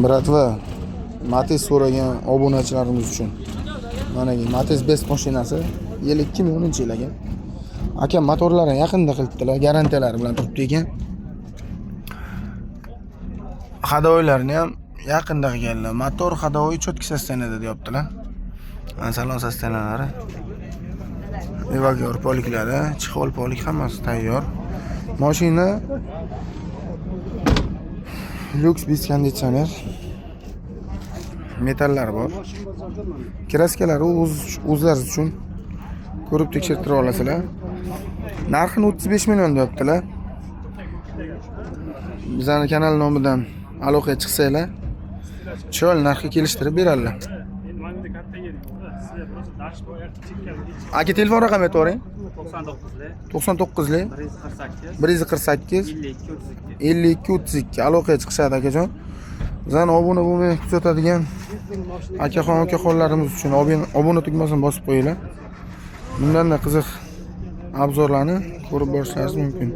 Bratva, Matiz so'ragan obunachilarimiz uchun. Mana bu Matiz Best mashinasi yil 2010-yil ekan. Aka motorlarini yaqinda qilibdilar, garantiyalar bilan turibdi ekan. Hadoylarni ham yaqinda qilganlar. Motor hadoyi cho'tki sostenada deyaptilar. Salon sostenalari. Evagor poliklari, chexol polik hammasi tayyor. Mashina Lux bis konditsioner. Metallar bor. Kraskalari o'zlari uchun ko'rib tekshirtirib olasizlar. Narxini 35 million deyaptilar. Bizning kanal nomidan aloqaga chiqsanglar, chiroyli narxga kelishtirib beradilar. Aka telefon raqami aytavering. 99lik 148 52 32 aloqaga chiqishadi akajon. Bizani obuna bo'lmay kuzatadigan akaxonlarimiz uchun obuna tugmasini bosib qo'yinglar. Bundan da qiziq obzorlarni ko'rib borishingiz mumkin.